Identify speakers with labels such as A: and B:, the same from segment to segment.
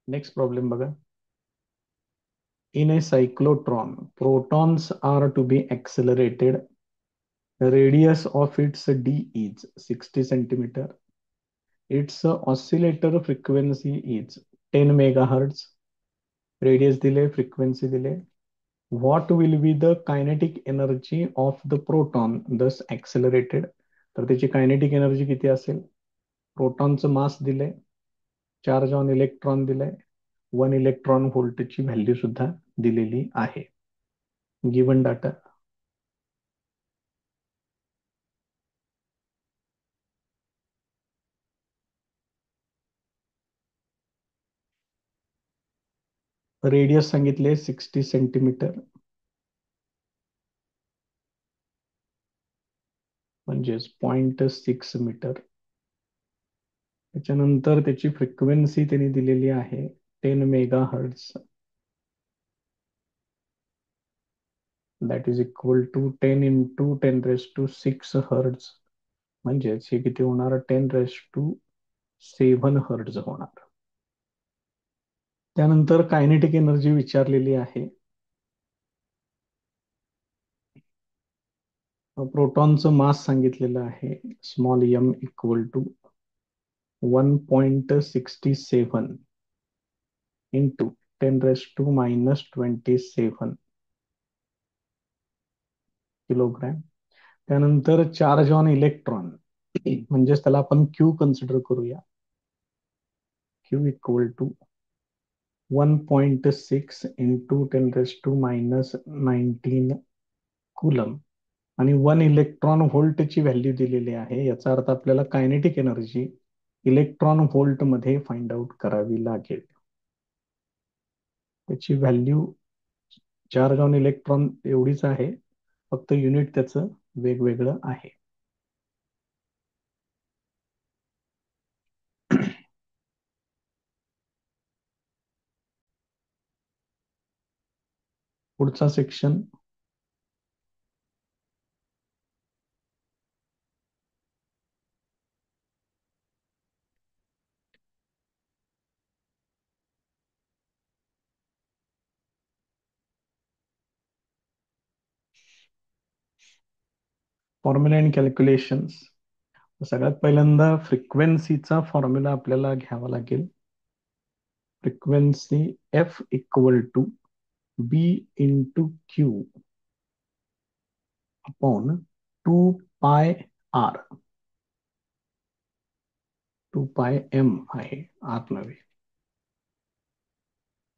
A: Next problem बघा. In a cyclotron, protons are to be accelerated. The radius of its d is 60 centimeter. Its oscillator frequency is 10 megahertz. Radius दिले, frequency दिले. What will be the kinetic energy of the proton thus accelerated? तर त्याची kinetic energy किती असेल? प्रोटॉनचं मास दिलंय, charge on electron दिलाय, 1 electron व्होल्टची value सुद्धा दिलेली आहे. Given data. रेडियस सांगितले 60 सेंटीमीटर, म्हणजेच 0.6 मीटर. त्याच्यानंतर त्याची फ्रिक्वेन्सी त्यांनी दिलेली आहे 10 megahertz. That is equal to 10 into 10⁶ म्हणजेच हे किती होणार? 10�7 होणार. त्यानंतर कायनेटिक एनर्जी विचारलेली आहे. प्रोटॉनचं मास सांगितलेलं आहे small m equal to 1.67 into 10⁻⁻27 kilogram. त्यानंतर चार्ज ऑन इलेक्ट्रॉन, म्हणजेच त्याला आपण क्यू कन्सिडर करूया. Q equal to 1.6 into 10⁻⁹ coulomb. आणि 1 इलेक्ट्रॉन व्होल्टची व्हॅल्यू दिलेली आहे. याचा अर्थ आपल्याला कायनेटिक एनर्जी इलेक्ट्रॉन व्होल्ट मध्ये फाइंड आउट करावी लागेल. त्याची व्हॅल्यू चार्ज ऑन इलेक्ट्रॉन एवढीच आहे, फक्त युनिट त्याचं वेगवेगळं आहे. पुढचा सेक्शन. Formula and calculations. सगळ्यात पहिल्यांदा फ्रिक्वेन्सीचा फॉर्म्युला आपल्याला घ्यावा लागेल. Frequency f equal to B into q upon 2πr. 2πm आहे, आर नव्हे.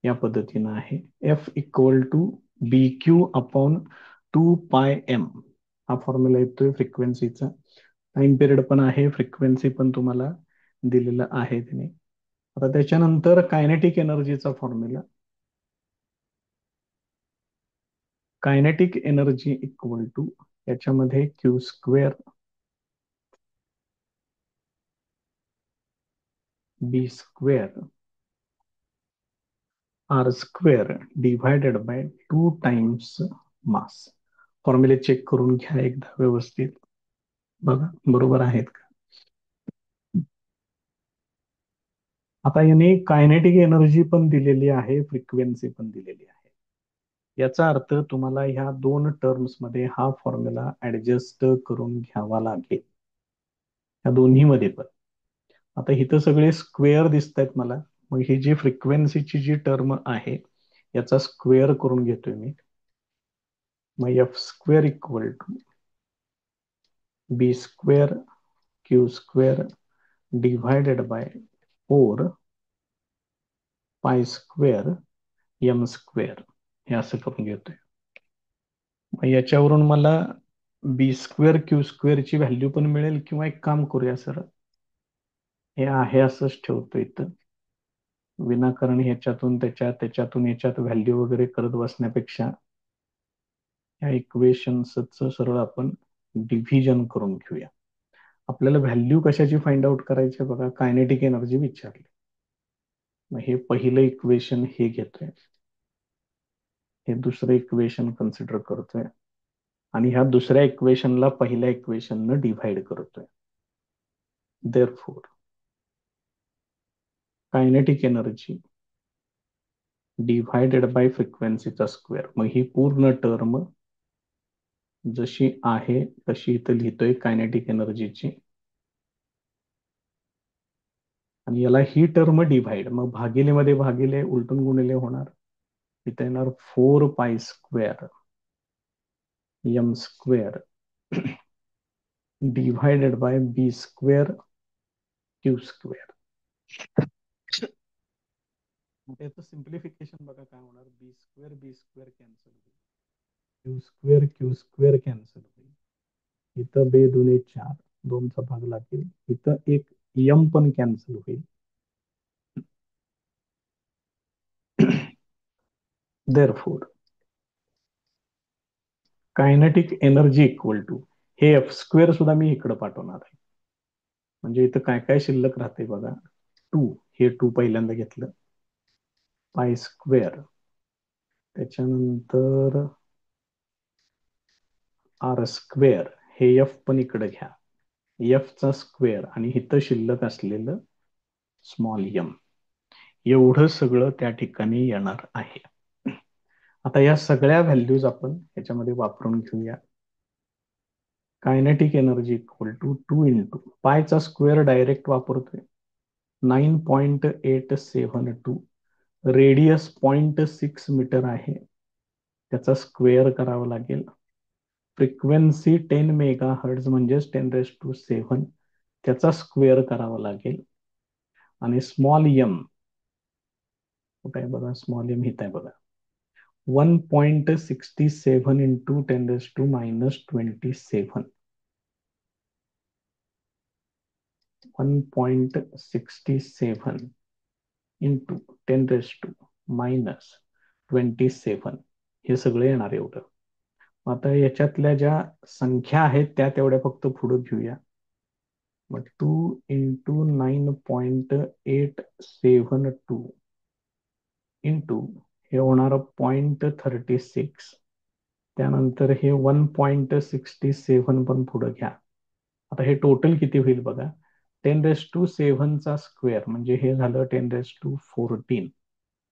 A: या पद्धतीनं आहे. F equal to B q upon 2πm हा फॉर्म्युला येतोय फ्रिक्वेन्सीचा. टाइम पिरियड पण आहे, फ्रिक्वेन्सी पण तुम्हाला दिलेलं आहे त्याने. आता त्याच्यानंतर कायनेटिक एनर्जीचा formula. Kinetic energy equal to याच्यामध्ये Q square B square R square divided by 2 times mass. फॉर्म्युले चेक करून घ्या एकदा व्यवस्थित, बघा बरोबर आहेत का. आता याने कायनेटिक एनर्जी पण दिलेली आहे, फ्रिक्वेन्सी पण दिलेली आहे. याचा अर्थ तुम्हाला ह्या दोन टर्म्स मध्ये हा फॉर्म्युला ऍडजस्ट करून घ्यावा लागेल, या दोन्ही मध्ये पण. आता इथं सगळे स्क्वेअर दिसत आहेत मला, मग ही जी फ्रिक्वेन्सीची जी टर्म आहे याचा स्क्वेअर करून घेतोय मी. मग F square equal to B square Q square divided by 4π² M square हे असं करून घेतोय. मग याच्यावरून मला बी स्क्वेअर क्यू स्क्वेअरची व्हॅल्यू पण मिळेल, किंवा एक काम करूया सर, हे आहे असंच ठेवतो इथं. विनाकारण ह्याच्यातून त्याच्यात त्याच्यातून याच्यात व्हॅल्यू वगैरे करत बसण्यापेक्षा या इक्वेशन्सचं सरळ आपण डिव्हिजन करून घेऊया. आपल्याला व्हॅल्यू कशाची फाइंड आउट करायची बघा, कायनेटिक एनर्जी विचारली. मग हे पहिलं इक्वेशन हे घेतोय, हे दुसरं इक्वेशन कन्सिडर करतोय, आणि ह्या दुसऱ्या इक्वेशनला पहिल्या इक्वेशननं डिव्हाइड करतोय. Therefore kinetic energy divided by फ्रिक्वेन्सीचा स्क्वेअर. मग ही पूर्ण टर्म जशी आहे तशी इथं लिहितोय कायनेटिक एनर्जीची, आणि याला ही टर्म डिव्हाइड, मग भागिले मध्ये भागिले उलटून गुणिले होणार. इथे येणार 4 pi square m square divided by B square Q square. त्याचं सिम्प्लिफिकेशन बघा काय होणार. बी स्क्वेअर कॅन्सल होईल, क्यू स्क्वेअर कॅन्सल होईल, इथं बे दुने 4, 2चा भाग लागेल, इथं एक यम पण कॅन्सल होईल. Therefore kinetic energy equal to, हे एफ स्क्वेअर सुद्धा मी इकडे पाठवणार आहे. म्हणजे इथं काय काय शिल्लक राहते बघा. 2, हे 2 पहिल्यांदा घेतलं, पाय स्क्वेअर, त्याच्यानंतर आर स्क्वेअर, हे एफ पण इकडे घ्या, एफ चा स्क्वेअर, आणि इथं शिल्लक असलेलं स्मॉल एम, एवढं सगळं त्या ठिकाणी येणार आहे. आता या सगळ्या व्हॅल्यूज आपण याच्यामध्ये वापरून घेऊया. Kinetic energy equal to 2 into पायचा स्क्वेअर डायरेक्ट वापरतोय, 9.872, रेडियस 0.6 मीटर आहे, त्याचा स्क्वेअर करावा लागेल. फ्रिक्वेन्सी 10 मेगा हर्ट्ज म्हणजेच 10⁻⁷, त्याचा स्क्वेअर करावा लागेल. आणि स्मॉल एम कुठे आहे बघा, स्मॉल एम इथं आहे बघा, 1.67 इंटू 10⁻⁻27, 1.67 इंटू 10⁻⁻27, हे सगळे येणार एवढं. आता याच्यातल्या ज्या संख्या आहेत त्या तेवढ्या फक्त पुढे घेऊया. मग 2 इंटू 9.872 इंटू हे होणार 0.36, त्यानंतर हे 1.67 पण पुढे घ्या. आता हे टोटल किती होईल बघा, 10⁻⁷ चा स्क्वेअर म्हणजे हे झालं 10⁻⁴,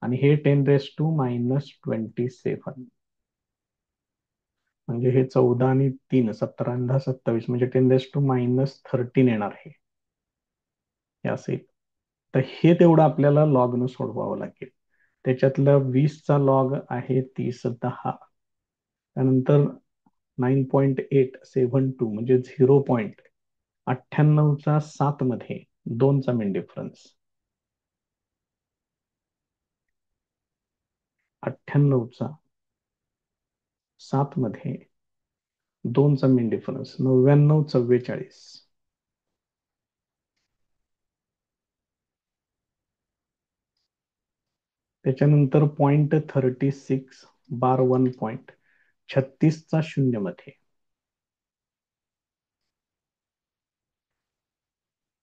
A: आणि हे 10⁻⁻27, म्हणजे हे 14 आणि 3 17 आणि 10 27, म्हणजे 10⁻⁻13 येणार हे असेल. तर हे तेवढं आपल्याला लॉग न सोडवावं लागेल. त्याच्यातलं 20चा लॉग आहे 3010, त्यानंतर 9.872 म्हणजे 0.98चा 7 मध्ये 2चा मेन डिफरन्स, 98चा 7 मध्ये 2चा मेन डिफरन्स, 9944, त्याच्यानंतर 0.36 बार 1.36चा 0 मध्ये,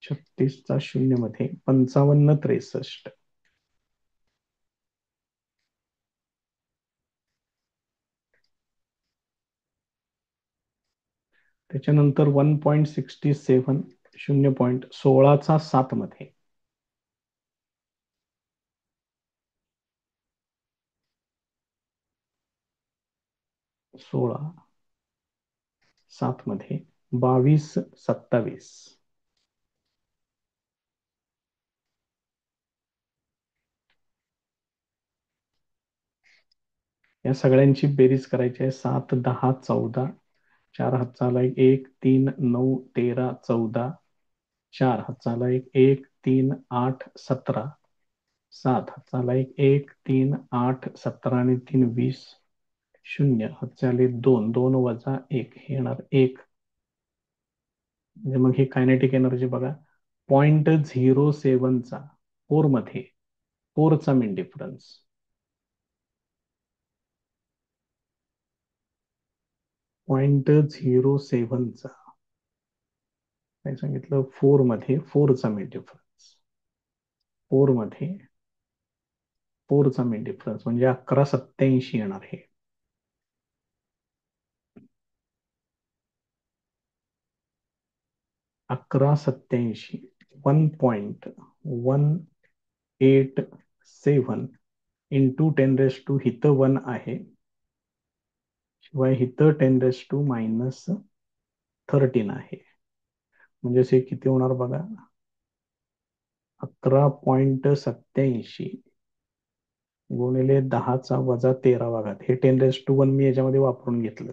A: 36चा 0 मध्ये 5563, त्याच्यानंतर 1.67 0.16चा 7 मध्ये, 16 7 मध्ये 2227, या सगळ्यांची बेरीज करायची आहे. 7 10 14, 4 हातचाला 1 3 9 13 14, 4 हातचाला 1 3 8 17, 7 हातचाला 1 3 8 17 आणि 3 20, 0 हातचाले 2 2 वजा 1 हे येणार 1. म्हणजे मग ही कायनेटिक एनर्जी बघा, 0.07चा 4 मध्ये 4चा मेन डिफरन्स, 0.07चा काय सांगितलं, 4 मध्ये 4चा मेन डिफरन्स, 4 मध्ये 4चा मेन डिफरन्स म्हणजे 1187 येणार हे. 1187, 1.187 इंटू 10 हिथं 1 आहे, शिवाय हिथं 10 - 13 आहे. म्हणजे हे किती होणार बघा, 11.87 गुणिले 10⁻13 हे 10⁻1 मी याच्यामध्ये वापरून घेतलं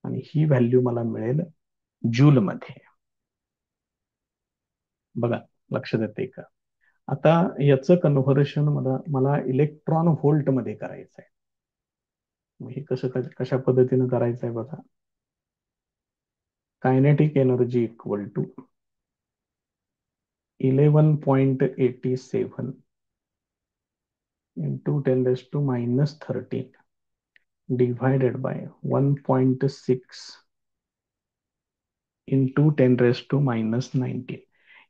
A: आणि ही व्हॅल्यू मला मिळेल जूल मध्ये. बघा लक्षात येते का? आता याचं कन्व्हर्शन मला मला इलेक्ट्रॉन व्होल्ट मध्ये करायचं आहे. मग हे कशा पद्धतीने करायचं आहे बघा. Kinetic energy equal to 11.87 into 10⁻13 divided by 1.6 into 10⁻19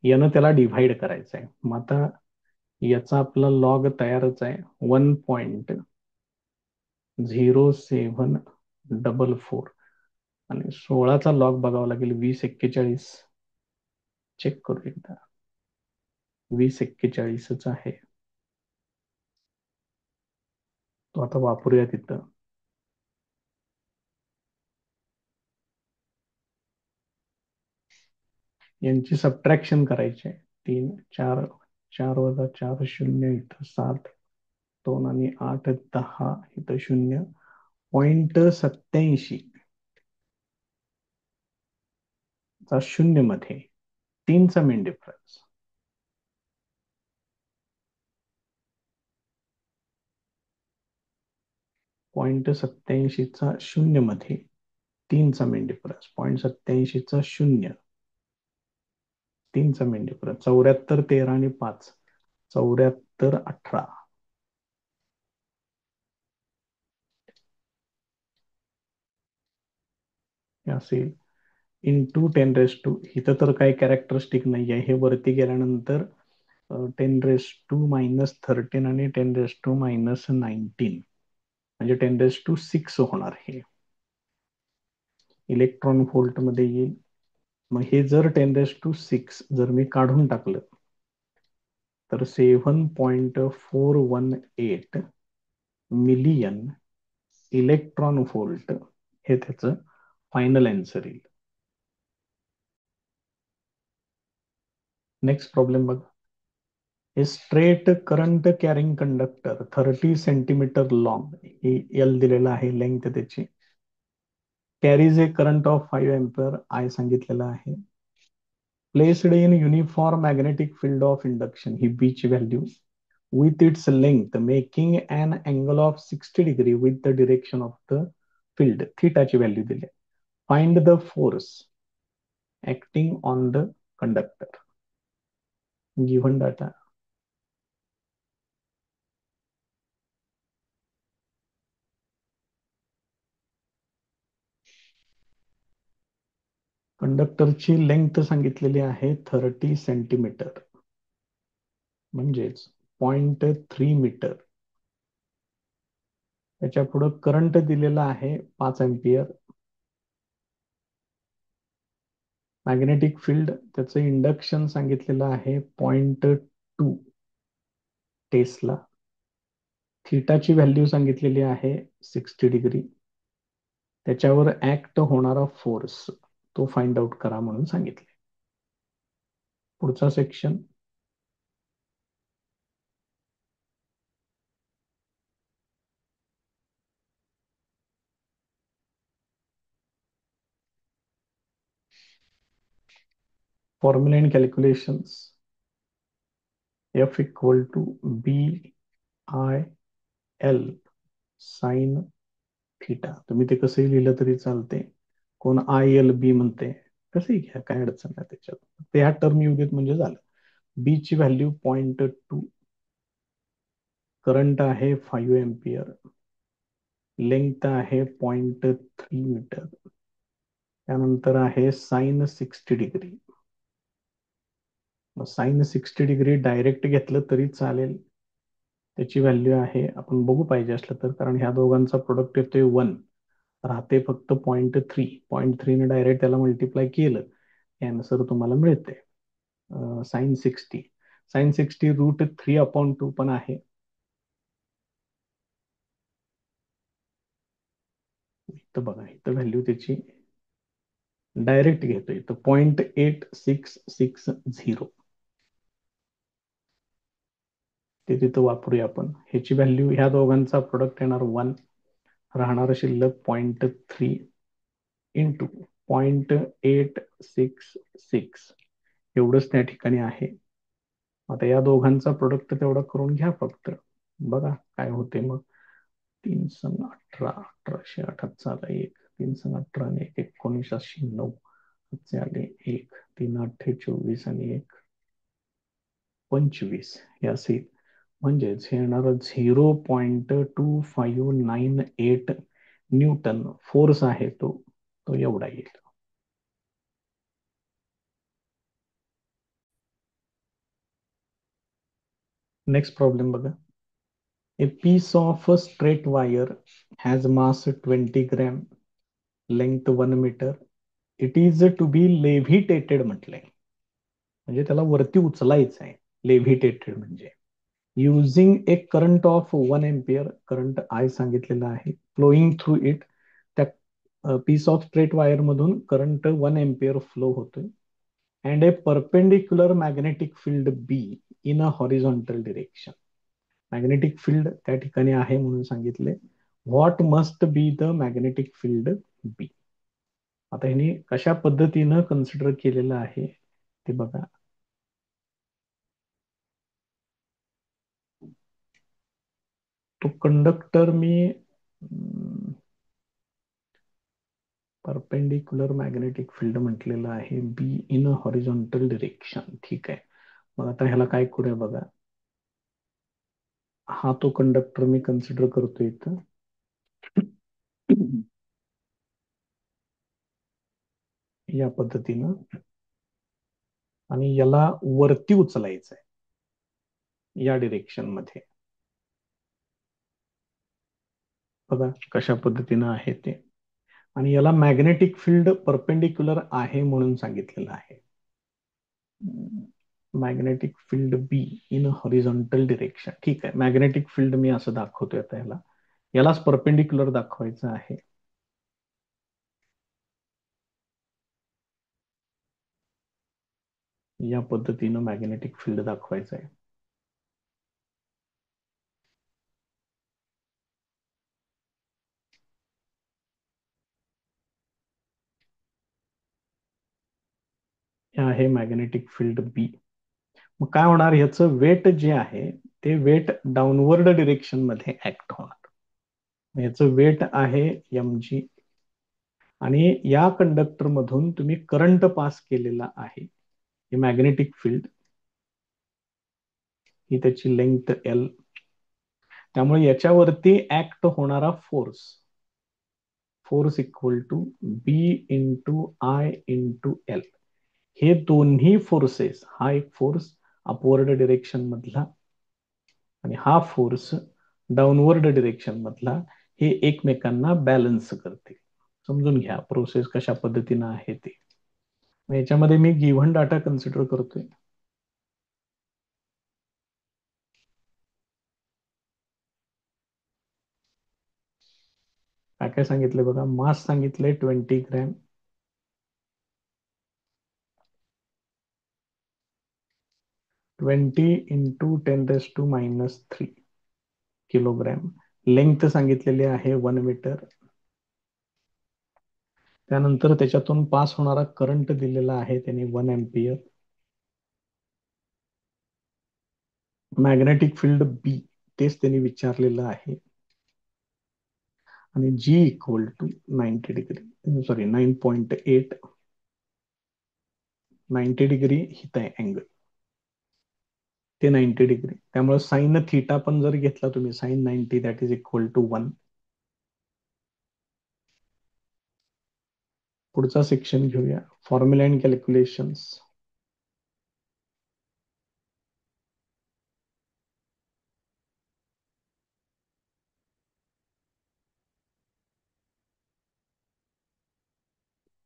A: यानं त्याला डिव्हाइड करायचं आहे. मग आता याचा आपला लॉग तयारच आहे, 1.0744 आणि 16चा लॉग बघावा लागेल, 2041. चेक करू एकदा, 2041च आहे. तो आता वापरूया तिथं. यांची सबट्रॅक्शन करायची आहे. 3 4 4 वजा 4 0 इथं 7 2 आणि 8 10 इथं 0.87 चा 0 मध्ये 3चा मेन डिफरन्स, 0.87 चा 0 मध्ये 3चा मेन डिफरन्स, 0.87 चा 0 3चा मेन डिफरन्स, 74 13 आणि 5 74 18 हे असेल इंटू 10 इथं तर काही कॅरेक्टरिस्टिक नाही आहे, हे वरती गेल्यानंतर 10⁻13 आणि 10⁻19 म्हणजे 10⁻6 होणार. हे इलेक्ट्रॉन व्होल्ट मध्ये येईल. मग हे जर 10⁻6 जर मी काढून टाकलं तर 7.418 मिलियन इलेक्ट्रॉन व्होल्ट हे त्याचं फायनल आन्सर येईल. नेक्स्ट प्रॉब्लेम बघा. A straight current carrying conductor 30 centimetre long, ही एल दिलेला आहे लेंथ त्याची, carries a current of 5 ampere I सांगितलेला आहे, placed in uniform magnetic field of induction, ही बी ची value, with its length making an angle of 60 degree with the direction of the field, थीटाची value दिली. Find the force acting on the conductor given data. कंडक्टरची length सांगितलेली आहे 30 centimetre, म्हणजेच 0.3 metre. त्याच्या पुढे करंट दिलेला आहे 5 एम्पियर, मॅग्नेटिक फील्ड त्याचं इंडक्शन सांगितलेलं आहे 0.2 टेस्ला, थीटाची व्हॅल्यू सांगितलेली आहे 60 डिग्री, त्याच्यावर ऍक्ट होणारा फोर्स तो फाइंड आउट करा म्हणून सांगितले. पुढचा section, formula and calculations. F equal to BIL sine theta, तुम्ही ते कसंही लिहिलं तरी चालते, कोण ILB म्हणते, कसंही घ्या, काय अडचण नाही त्याच्यात, ते ह्या टर्म येऊ देत म्हणजे झालं. बी ची व्हॅल्यू 0.2, करंट आहे 5 एम्पियर, लेंथ आहे 0.3 मीटर, त्यानंतर आहे sine 60 degree. Sine 60 degree direct घेतलं तरी चालेल, त्याची व्हॅल्यू आहे, आपण बघू पाहिजे असलं तर, कारण ह्या दोघांचा प्रोडक्ट येतोय 1, राहते फक्त 0.3 ने डायरेक्ट त्याला मल्टिप्लाय केलं, आन्सर तुम्हाला मिळते साइन 60. sin 60 √3/2 पण आहे. इथं बघा, इथं व्हॅल्यू त्याची डायरेक्ट घेतोय, तर 0.8660 ते तिथं वापरूया आपण. ह्याची व्हॅल्यू, ह्या दोघांचा प्रोडक्ट येणार 1, राहणार शिल्लक 0.3 इंटू 0.866 एवढंच त्या ठिकाणी आहे. आता या दोघांचा प्रोडक्ट तेवढा करून घ्या फक्त, बघा काय होते मग. 3 × 18, 1808 1, 3 × 18 आणि 1, 1909 आले 1, 3 × 8 = 24 आणि 1 25 हे असेल. म्हणजेच हे येणार 0.2598 न्यूटन फोर्स आहे, तो तो एवढा येईल. नेक्स्ट प्रॉब्लेम बघा. A piece of straight wire has mass 20 gram, length 1 meter. It is to be levitated म्हटलंय, म्हणजे त्याला वरती उचलायचं आहे. लेव्हिटेटेड म्हणजे using a current of 1 ampere, current I सांगितलेला आहे, फ्लोईंग थ्रू इट. त्या पीस ऑफ स्ट्रेट वायर मधून करंट 1 एम्पियर फ्लो होतोय. And a perpendicular magnetic field B in a horizontal direction. Magnetic field त्या ठिकाणी आहे म्हणून सांगितले. What must be the magnetic field B. आता ह्याने कशा पद्धतीनं कन्सिडर केलेलं आहे ते बघा. तो कंडक्टर मी परपेंडिक्युलर मॅग्नेटिक फील्ड म्हटलेलं आहे, बी इन अ हॉरिझॉन्टल डिरेक्शन. ठीक आहे, मग आता ह्याला काय करूया बघा. हा तो कंडक्टर मी कन्सिडर करतोय इथं. या पद्धतीनं, आणि याला वरती उचलायचं आहे या डिरेक्शन मध्ये. बघा कशा पद्धतीनं आहे ते. आणि याला मॅग्नेटिक फील्ड परपेंडिक्युलर आहे म्हणून सांगितलेलं आहे. Magnetic field B in horizontal direction. ठीक आहे, मॅग्नेटिक फील्ड मी असं दाखवतोय आता. यालाच परपेंडिक्युलर दाखवायचं आहे. या पद्धतीनं मॅग्नेटिक फील्ड दाखवायचं आहे. हे आहे मॅग्नेटिक फील्ड बी. मग काय होणार, ह्याचं वेट जे आहे ते वेट डाऊनवर्ड डिरेक्शन मध्ये ऍक्ट होणार. ह्याचं वेट आहे mg, आणि या कंडक्टर मधून तुम्ही करंट पास केलेला आहे. हे मॅग्नेटिक फील्ड, ही त्याची लेंथ एल. त्यामुळे याच्यावरती ऍक्ट होणारा force, force equal to B into I into L. हे दोन्ही फोर्सेस, हा एक फोर्स अपवर्ड डिरेक्शन मधला आणि हा फोर्स डाऊनवर्ड डिरेक्शन मधला, हे एकमेकांना बॅलन्स करते. समजून घ्या प्रोसेस कशा पद्धतीनं आहे ते. याच्यामध्ये मी गिव्हन डाटा कन्सिडर करतोय. काय काय सांगितलंय बघा. मास सांगितलंय 20 ग्रॅम, 20 इंटू 10⁻³ किलोग्रॅम. लेंथ सांगितलेली आहे 1 मीटर. त्यानंतर त्याच्यातून पास होणारा करंट दिलेला आहे त्याने 1 एम्पियर. मॅग्नेटिक फील्ड बी तेच त्यांनी विचारलेलं आहे. आणि g equal to 90 degree, sorry 9.8, 90 degree हित आहे अँगल, ते 90 डिग्री. त्यामुळे साइन थिटा पण जर घेतला तुम्ही, sin 90 that is equal to 1. पुढचा सेक्शन घेऊया, फॉर्म्युला अँड कॅल्क्युलेशन्स.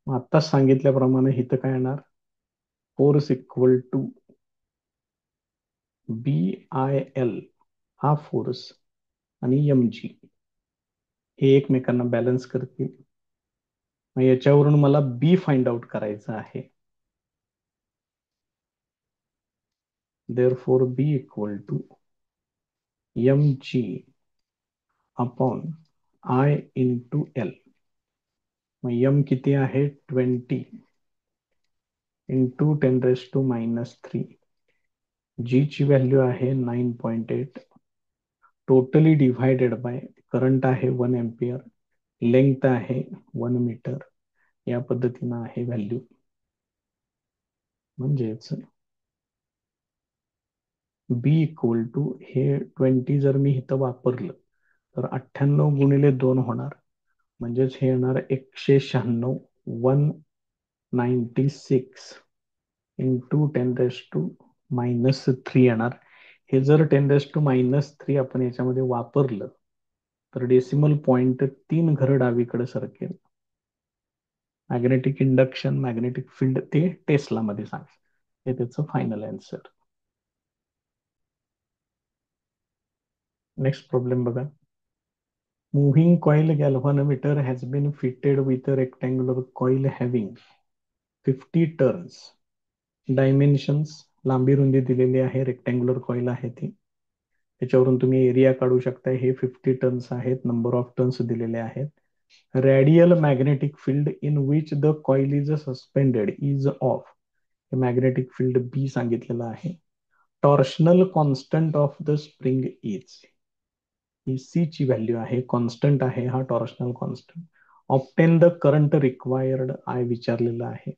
A: आत्ताच सांगितल्याप्रमाणे इथं काय येणार, फोर्स इक्वल टू BIL हा फोर्स आणि MG हे एकमेकांना बॅलन्स करतील. मग याच्यावरून मला बी फाइंड आउट करायचं आहे. Therefore B equal to mg upon I into L. मग m किती आहे 20 इंटू 10⁻³ g ची व्हॅल्यू आहे 9.8 टोटली डिव्हायडेड बाय करंट आहे 1 एम्पियर, लेंथ आहे 1 मीटर. या पद्धतीनं आहे व्हॅल्यू. म्हणजेच बी इक्वल टू हे 20 जर मी इथं वापरलं तर 98 गुणिले 2 होणार. म्हणजेच हे येणार 196 196 इंटू 10⁻³ येणार. हे जर 10⁻³ आपण याच्यामध्ये वापरलं तर डेसिमल पॉइंट 3 घर डावीकडे सरकेल. मॅग्नेटिक इंडक्शन, मॅग्नेटिक फील्ड ते टेस्ला मध्ये सांग. हे त्याचं फायनल आन्सर. नेक्स्ट प्रॉब्लेम बघा. Moving coil galvanometer has been fitted with a rectangular coil having 50 turns. Dimensions लांबी रुंदी दिलेली आहे. रेक्टँग्युलर कॉइल आहे ती. त्याच्यावरून तुम्ही एरिया काढू शकता. हे 50 टर्न्स आहेत. नंबर ऑफ टर्न्स दिलेले आहेत. Radial magnetic field in which the coil is suspended is of. हे मॅग्नेटिक फील्ड बी सांगितलेलं आहे. Torsional constant of the spring is. ही सी ची व्हॅल्यू आहे. कॉन्स्टंट आहे हा torsional constant. Obtain the current required I विचारलेलं आहे.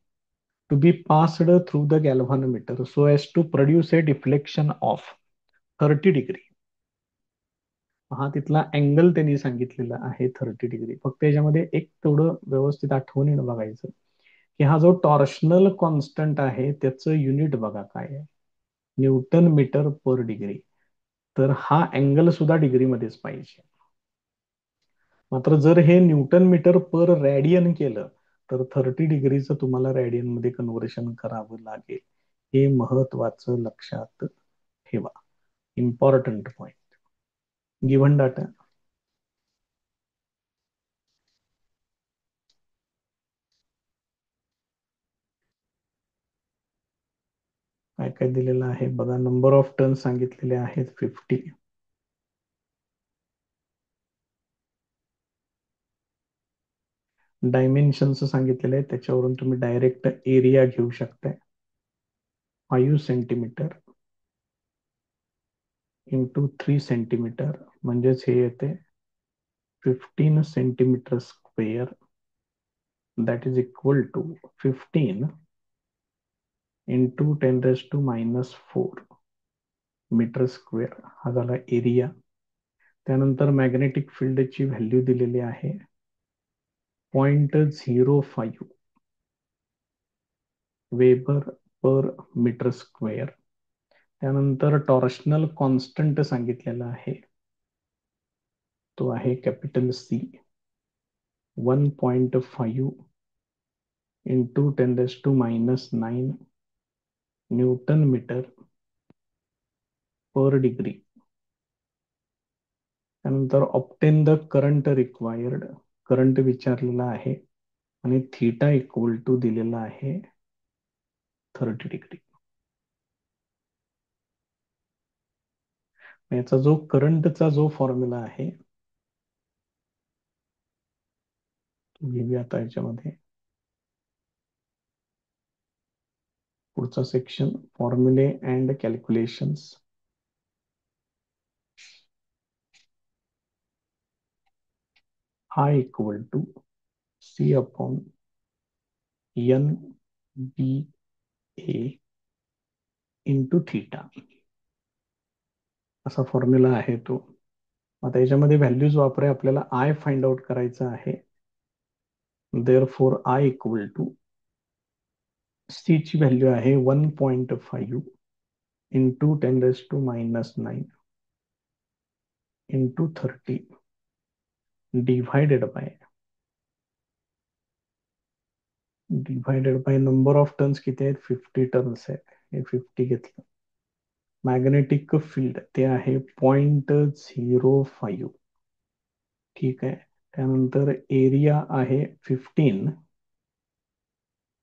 A: To be passed through the galvanometer so as to produce a deflection of 30°. हा तिथला अँगल त्यांनी सांगितलेला आहे 30°. फक्त याच्यामध्ये एक तेवढं व्यवस्थित आठवणीनं बघायचं की हा जो टॉर्शनल कॉन्स्टंट आहे त्याचं युनिट बघा काय आहे. Newton metre per degree. तर हा अँगल सुद्धा डिग्रीमध्येच पाहिजे. मात्र जर हे न्यूटन मीटर पर रॅडियन केलं तर 30°चं तुम्हाला रॅडियन मध्ये कन्व्हर्शन करावं लागेल. हे महत्वाचं लक्षात ठेवा. Important point. गिव्हन डाटा काय काय दिलेलं आहे बघा. नंबर ऑफ टर्न सांगितलेले आहेत 50. डायमेन्शन्स सांगितलेले आहेत. त्याच्यावरून तुम्ही डायरेक्ट एरिया घेऊ शकताय. 5 सेंटीमीटर इंटू 3 सेंटीमीटर म्हणजेच हे येते 15 centimetre square. That is equal to 15 into 10⁻⁴ metre square. हा झाला एरिया. त्यानंतर मॅग्नेटिक फील्डची व्हॅल्यू दिलेली आहे 0.05 वेबर पर मीटर स्क्वेअर. त्यानंतर टॉर्शनल कॉन्स्टंट सांगितलेला आहे. तो आहे capital C 1.5 into 10⁻⁹ newton metre per degree. त्यानंतर obtain the current required. Current विचारलेला आहे आणि थीटा इक्वल टू दिलेला आहे 30°. याचा जो करंटचा जो फॉर्म्युला आहे तो घेऊया आता याच्यामध्ये. पुढचा सेक्शन फॉर्म्युले and calculations. I equal to C upon NBA into theta असा फॉर्म्युला आहे तो. आता याच्यामध्ये व्हॅल्यूज वापरे आपल्याला आय फाइंड आउट करायचा आहे. Therefore I equal to C ची व्हॅल्यू आहे 1.5 into 10⁻⁹ into 30 divided by number of turns किती आहेत 50 टर्न्स आहेत. हे 50 घेतलं. मॅग्नेटिक फील्ड ते आहे 0.05. ठीक आहे. त्यानंतर एरिया आहे 15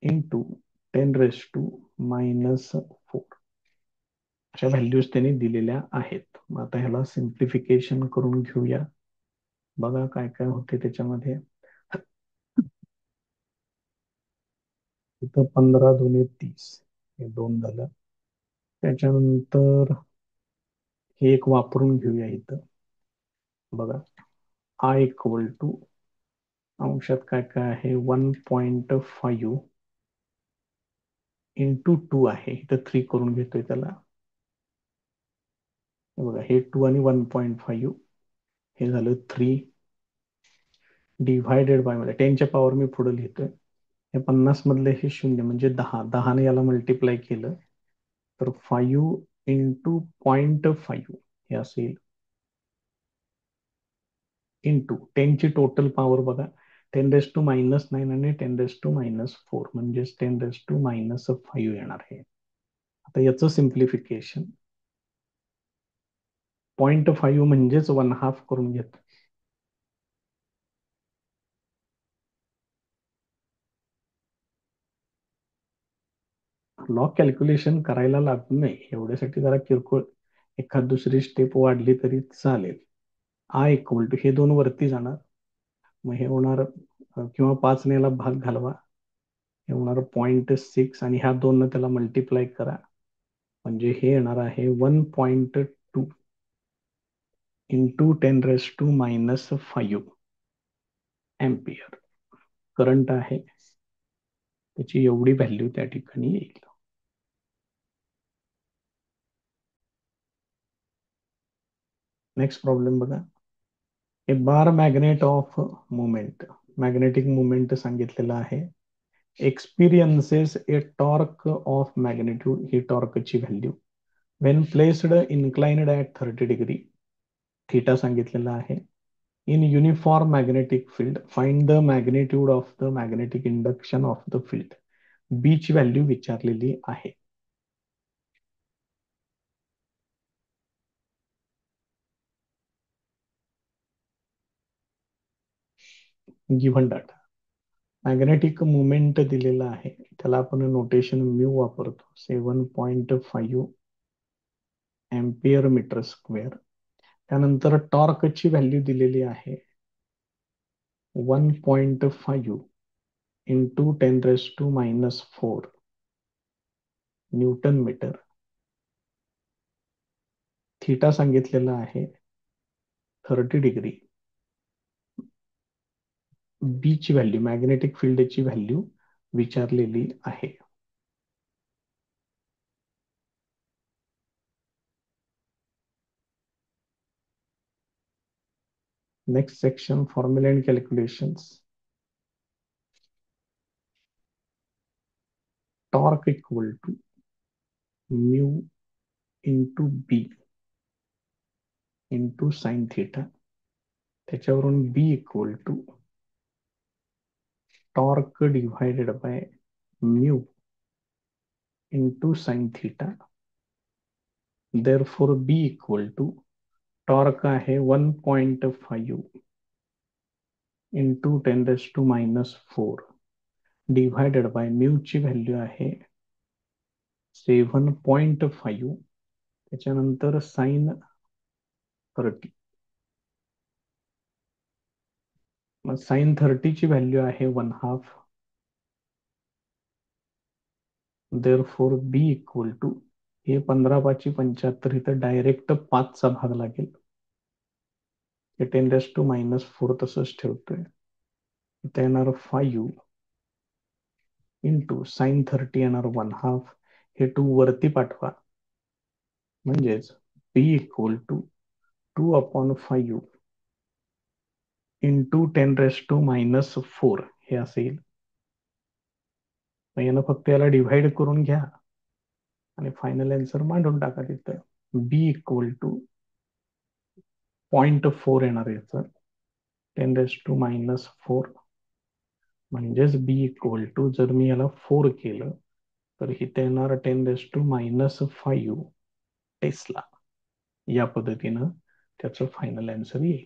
A: इंटू 10⁻⁻⁴. अशा व्हॅल्यूज त्यांनी दिलेल्या आहेत. मग आता ह्याला सिम्प्लिफिकेशन करून घेऊया. बघा काय काय होते त्याच्यामध्ये. इथं 15 दुने 30, हे 2 झालं. त्याच्यानंतर हे एक वापरून घेऊया इथं. बघा आय इक्वल टू अंशात काय काय आहे 1.5 इंटू 2 आहे. इथं 3 करून घेतोय त्याला. बघा हे 2 आणि 1.5 हे झालं 3 डिव्हायडेड बाय मध्ये 10च्या पॉवर मी पुढे लिहितोय. हे 50 मधले हे 0 म्हणजे 10 ने याला मल्टिप्लाय केलं तर 5 इंटू 0.5 हे असेल इंटू 10ची टोटल पॉवर बघा 10⁻⁹ आणि 10⁻⁴ म्हणजेच 10⁻⁵ येणार आहे. आता याचं सिम्प्लिफिकेशन 0.5 म्हणजेच 1/2 करून घेतो. लॉग कॅल्क्युलेशन करायला लागू नये एवढ्यासाठी जरा किरकोळ एखाद दुसरी स्टेप वाढली तरी चालेल. आय इक्वल टू हे 2 वरती जाणार. मग हे होणार किंवा 5 ने याला भाग घालवा. हे होणार 0.6 आणि ह्या 2 त्याला मल्टिप्लाय करा. म्हणजे हे येणार आहे 1.2 इंटू 10⁻⁻⁵ एम्पियर करंट आहे. त्याची एवढी व्हॅल्यू त्या ठिकाणी येईल. नेक्स्ट प्रॉब्लेम बघा. A bar magnet of movement, magnetic movement सांगितलेलं आहे. Experiences a torque of magnitude, ही टॉर्कची value when placed inclined at 30 degree, theta सांगितलेला आहे. In uniform magnetic field find the magnitude of the magnetic induction of the field. B ची value विचारलेली आहे. Given data magnetic movement दिलेला आहे. त्याला आपण नोटेशन म्यू वापरतो. 7.5 एम्पियर मीटर स्क्वेअर. त्यानंतर टॉर्कची व्हॅल्यू दिलेली आहे 1.5 इंटू 10⁻⁻⁴ न्यूटन मीटर. थिटा सांगितलेला आहे 30 डिग्री. बी ची व्हॅल्यू मॅग्नेटिक फील्डची व्हॅल्यू विचारलेली आहे. Next section formula and calculations. Torque equal to mu into B into sine theta. त्याच्यावरून B equal to torque divided by mu into sine theta. Therefore B equal to torque आहे 1.5 into 10⁻⁴ divided by mu ची value आहे 7.5. त्याच्यानंतर sign 30. मग sign 30 ची value आहे 1/2. Therefore B equal to हे 15×5 = 75. इथं डायरेक्ट 5चा भाग लागेल. हे 10⁻⁴ तसंच ठेवतोय. इथं येणार 5 इंटू साइन 30 येणार 1/2. हे 2 वरती पाठवा. म्हणजेच बी इक्वल टू 2/5 इंटू 10⁻⁴ हे असेल. मग यानं फक्त याला डिव्हाइड करून घ्या आणि फायनल आन्सर मांडून टाका तिथं. बी इक्वल टू 0.4 येणार याचं 10⁻⁴. म्हणजेच बी इक्वल टू जर मी याला 4 केलं तर इथे येणार 10⁻⁵ टेस्ला. या पद्धतीनं त्याचं फायनल आन्सर येईल.